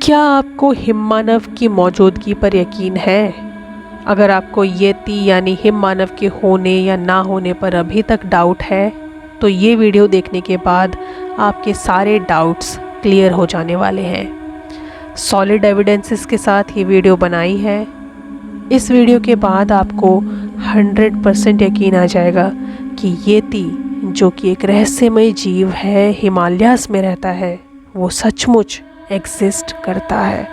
क्या आपको हिममानव की मौजूदगी पर यकीन है? अगर आपको येती यानी हिममानव के होने या ना होने पर अभी तक डाउट है, तो ये वीडियो देखने के बाद आपके सारे डाउट्स क्लियर हो जाने वाले हैं। सॉलिड एविडेंसेस के साथ ये वीडियो बनाई है। इस वीडियो के बाद आपको 100% यकीन आ जाएगा कि येती, जो कि एक रहस्यमय जीव है, हिमालयास में रहता है, वो सचमुच एग्जिस्ट करता है।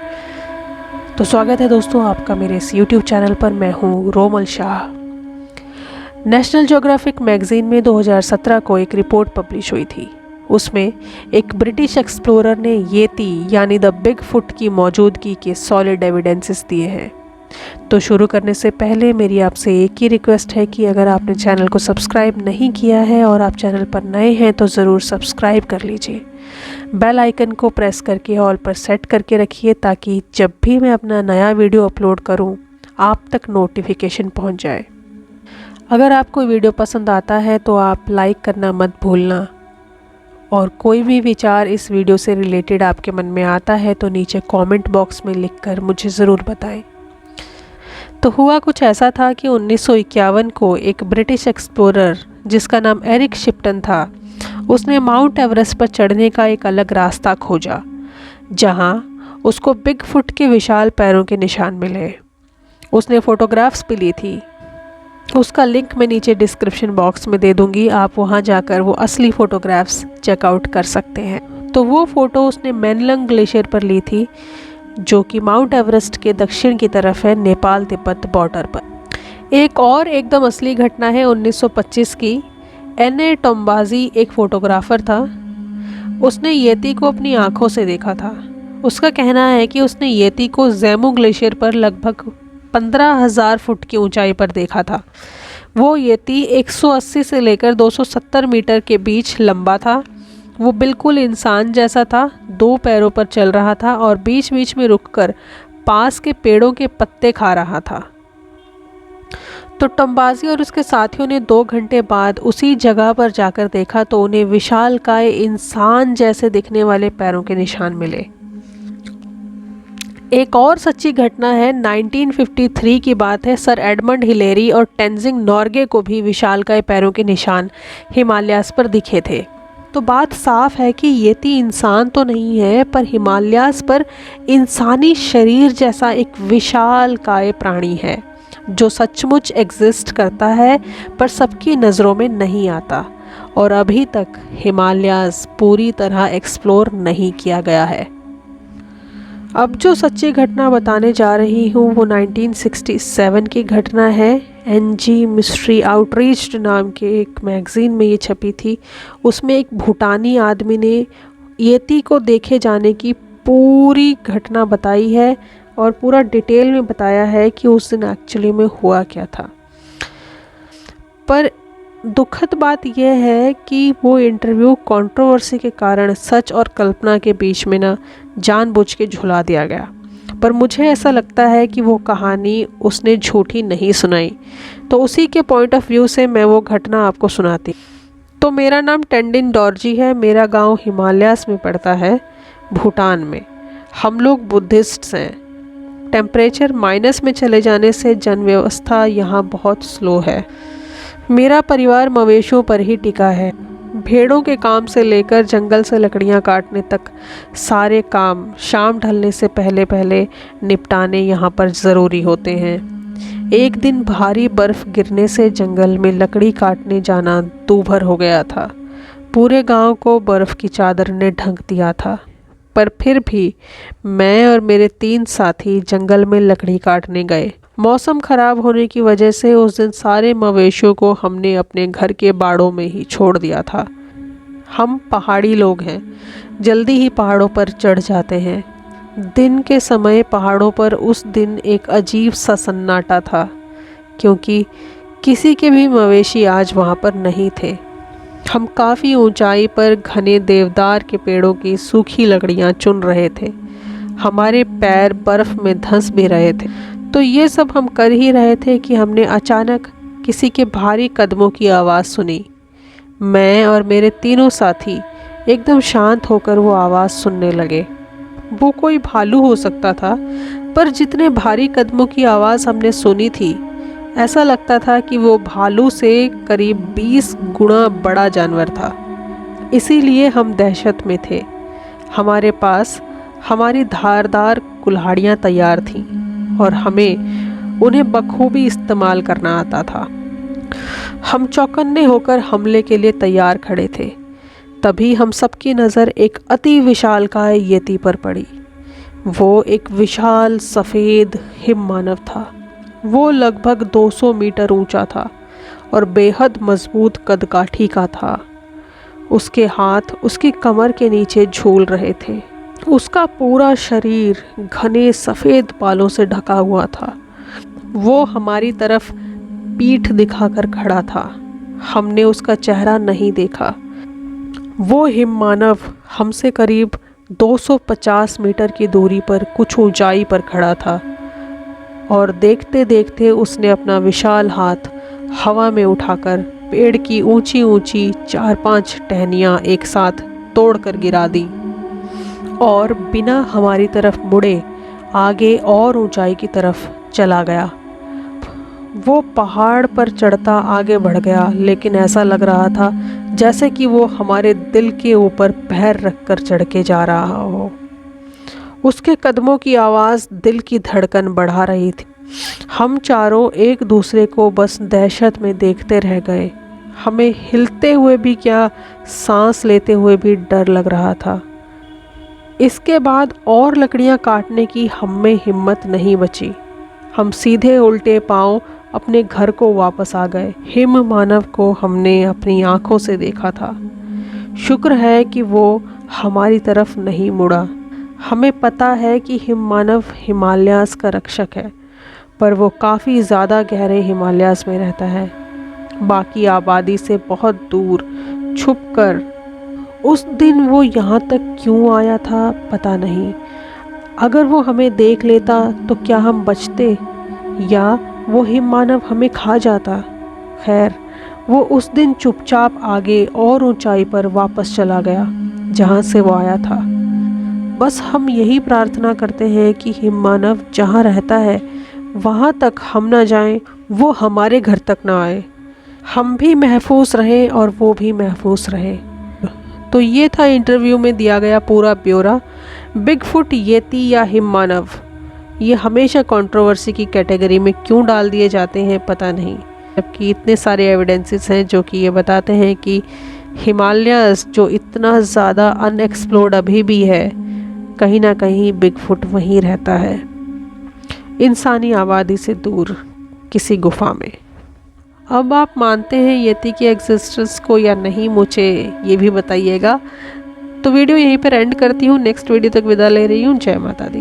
तो स्वागत है दोस्तों आपका मेरे इस YouTube चैनल पर। मैं हूँ रोमल शाह। नेशनल ज्योग्राफिक मैगजीन में 2017 को एक रिपोर्ट पब्लिश हुई थी। उसमें एक ब्रिटिश एक्सप्लोरर ने येती यानी द बिग फुट की मौजूदगी के सॉलिड एविडेंसेस दिए हैं। तो शुरू करने से पहले मेरी आपसे एक ही रिक्वेस्ट है कि अगर आपने चैनल को सब्सक्राइब नहीं किया है और आप चैनल पर नए हैं तो ज़रूर सब्सक्राइब कर लीजिए। बेल आइकन को प्रेस करके ऑल पर सेट करके रखिए ताकि जब भी मैं अपना नया वीडियो अपलोड करूं, आप तक नोटिफिकेशन पहुंच जाए। अगर आपको वीडियो पसंद आता है तो आप लाइक करना मत भूलना, और कोई भी विचार इस वीडियो से रिलेटेड आपके मन में आता है तो नीचे कमेंट बॉक्स में लिखकर मुझे ज़रूर बताएं। तो हुआ कुछ ऐसा था कि 1951 को एक ब्रिटिश एक्सप्लोरर जिसका नाम एरिक शिप्टन था, उसने माउंट एवरेस्ट पर चढ़ने का एक अलग रास्ता खोजा, जहां उसको बिग फुट के विशाल पैरों के निशान मिले। उसने फ़ोटोग्राफ्स भी ली थी। उसका लिंक मैं नीचे डिस्क्रिप्शन बॉक्स में दे दूंगी, आप वहां जाकर वो असली फ़ोटोग्राफ्स चेकआउट कर सकते हैं। तो वो फ़ोटो उसने मेनलंग ग्लेशियर पर ली थी, जो कि माउंट एवरेस्ट के दक्षिण की तरफ है, नेपाल तिब्बत बॉर्डर पर। एक और एकदम असली घटना है 1925 की। एन.ए. टोम्बाजी एक फ़ोटोग्राफ़र था। उसने येती को अपनी आँखों से देखा था। उसका कहना है कि उसने येती को ज़ेमू ग्लेशियर पर लगभग 15,000 फुट की ऊंचाई पर देखा था। वो येती 180 से लेकर 270 मीटर के बीच लंबा था। वो बिल्कुल इंसान जैसा था, 2 पैरों पर चल रहा था और बीच बीच में रुककर पास के पेड़ों के पत्ते खा रहा था। तो टोम्बाजी और उसके साथियों ने 2 घंटे बाद उसी जगह पर जाकर देखा तो उन्हें विशालकाय इंसान जैसे दिखने वाले पैरों के निशान मिले। एक और सच्ची घटना है, 1953 की बात है। सर एडमंड हिलेरी और टेंजिंग नॉर्गे को भी विशालकाय पैरों के निशान हिमालयास पर दिखे थे। तो बात साफ है कि येती इंसान तो नहीं है, पर हिमालयास पर इंसानी शरीर जैसा एक विशालकाय प्राणी है जो सचमुच एग्जिस्ट करता है, पर सबकी नज़रों में नहीं आता और अभी तक हिमालयास पूरी तरह एक्सप्लोर नहीं किया गया है। अब जो सच्ची घटना बताने जा रही हूँ वो 1967 की घटना है। एनजी मिस्ट्री आउटरीच नाम के एक मैगज़ीन में ये छपी थी। उसमें एक भूटानी आदमी ने येती को देखे जाने की पूरी घटना बताई है और पूरा डिटेल में बताया है कि उस दिन एक्चुअली में हुआ क्या था। पर दुखद बात यह है कि वो इंटरव्यू कंट्रोवर्सी के कारण सच और कल्पना के बीच में ना जानबूझ के झुला दिया गया। पर मुझे ऐसा लगता है कि वो कहानी उसने झूठी नहीं सुनाई, तो उसी के पॉइंट ऑफ व्यू से मैं वो घटना आपको सुनाती। तो मेरा नाम टेंडिन डोरजी है। मेरा गांव हिमालयास में पड़ता है, भूटान में। हम लोग बुद्धिस्ट्स हैं। टेम्परेचर माइनस में चले जाने से जन व्यवस्था यहाँ बहुत स्लो है। मेरा परिवार मवेशियों पर ही टिका है। भेड़ों के काम से लेकर जंगल से लकड़ियाँ काटने तक सारे काम शाम ढलने से पहले पहले निपटाने यहाँ पर ज़रूरी होते हैं। एक दिन भारी बर्फ़ गिरने से जंगल में लकड़ी काटने जाना दूभर हो गया था। पूरे गांव को बर्फ़ की चादर ने ढक दिया था, पर फिर भी मैं और मेरे 3 साथी जंगल में लकड़ी काटने गए। मौसम ख़राब होने की वजह से उस दिन सारे मवेशियों को हमने अपने घर के बाड़ों में ही छोड़ दिया था। हम पहाड़ी लोग हैं, जल्दी ही पहाड़ों पर चढ़ जाते हैं। दिन के समय पहाड़ों पर उस दिन एक अजीब सा सन्नाटा था, क्योंकि किसी के भी मवेशी आज वहाँ पर नहीं थे। हम काफ़ी ऊंचाई पर घने देवदार के पेड़ों की सूखी लकड़ियाँ चुन रहे थे। हमारे पैर बर्फ़ में धंस भी रहे थे। तो ये सब हम कर ही रहे थे कि हमने अचानक किसी के भारी कदमों की आवाज़ सुनी। मैं और मेरे तीनों साथी एकदम शांत होकर वो आवाज़ सुनने लगे। वो कोई भालू हो सकता था, पर जितने भारी कदमों की आवाज़ हमने सुनी थी, ऐसा लगता था कि वो भालू से करीब 20 गुना बड़ा जानवर था। इसीलिए हम दहशत में थे। हमारे पास हमारी धारदार कुल्हाड़ियाँ तैयार थीं और हमें उन्हें बखूबी इस्तेमाल करना आता था। हम चौकन्ने होकर हमले के लिए तैयार खड़े थे। तभी हम सबकी नज़र एक अति विशालकाय यति पर पड़ी। वो एक विशाल सफ़ेद हिममानव था। वो लगभग 200 मीटर ऊंचा था और बेहद मजबूत कदकाठी का था। उसके हाथ उसकी कमर के नीचे झूल रहे थे। उसका पूरा शरीर घने सफ़ेद बालों से ढका हुआ था। वो हमारी तरफ पीठ दिखाकर खड़ा था। हमने उसका चेहरा नहीं देखा। वो हिममानव हमसे करीब 250 मीटर की दूरी पर कुछ ऊंचाई पर खड़ा था और देखते देखते उसने अपना विशाल हाथ हवा में उठाकर पेड़ की ऊंची ऊंची 4-5 टहनियाँ एक साथ तोड़कर गिरा दी और बिना हमारी तरफ मुड़े आगे और ऊंचाई की तरफ चला गया। वो पहाड़ पर चढ़ता आगे बढ़ गया, लेकिन ऐसा लग रहा था जैसे कि वो हमारे दिल के ऊपर पैर रखकर चढ़ के जा रहा हो। उसके कदमों की आवाज़ दिल की धड़कन बढ़ा रही थी। हम चारों एक दूसरे को बस दहशत में देखते रह गए। हमें हिलते हुए भी क्या, सांस लेते हुए भी डर लग रहा था। इसके बाद और लकड़ियां काटने की हम में हिम्मत नहीं बची। हम सीधे उल्टे पांव अपने घर को वापस आ गए। हिम मानव को हमने अपनी आंखों से देखा था। शुक्र है कि वो हमारी तरफ नहीं मुड़ा। हमें पता है कि हिम मानव हिमालयाज़ का रक्षक है, पर वो काफ़ी ज़्यादा गहरे हिमालयाज़ में रहता है, बाकी आबादी से बहुत दूर छुपकर। उस दिन वो यहाँ तक क्यों आया था पता नहीं। अगर वो हमें देख लेता तो क्या हम बचते, या वो हिममानव हमें खा जाता। खैर, वो उस दिन चुपचाप आगे और ऊंचाई पर वापस चला गया जहाँ से वो आया था। बस हम यही प्रार्थना करते हैं कि हिममानव जहाँ रहता है वहाँ तक हम ना जाएं, वो हमारे घर तक ना आए। हम भी महफूज रहें और वो भी महफूज रहे। तो ये था इंटरव्यू में दिया गया पूरा ब्यौरा। बिगफुट, येती या हिममानव, ये हमेशा कंट्रोवर्सी की कैटेगरी में क्यों डाल दिए जाते हैं पता नहीं, जबकि इतने सारे एविडेंसेस हैं जो कि ये बताते हैं कि हिमालयाज़ जो इतना ज़्यादा अनएक्सप्लोर्ड अभी भी है, कहीं ना कहीं बिगफुट वहीं रहता है, इंसानी आबादी से दूर किसी गुफा में। अब आप मानते हैं येती की एग्जिस्टेंस को या नहीं, मुझे ये भी बताइएगा। तो वीडियो यहीं पर एंड करती हूँ। नेक्स्ट वीडियो तक विदा ले रही हूँ। जय माता दी।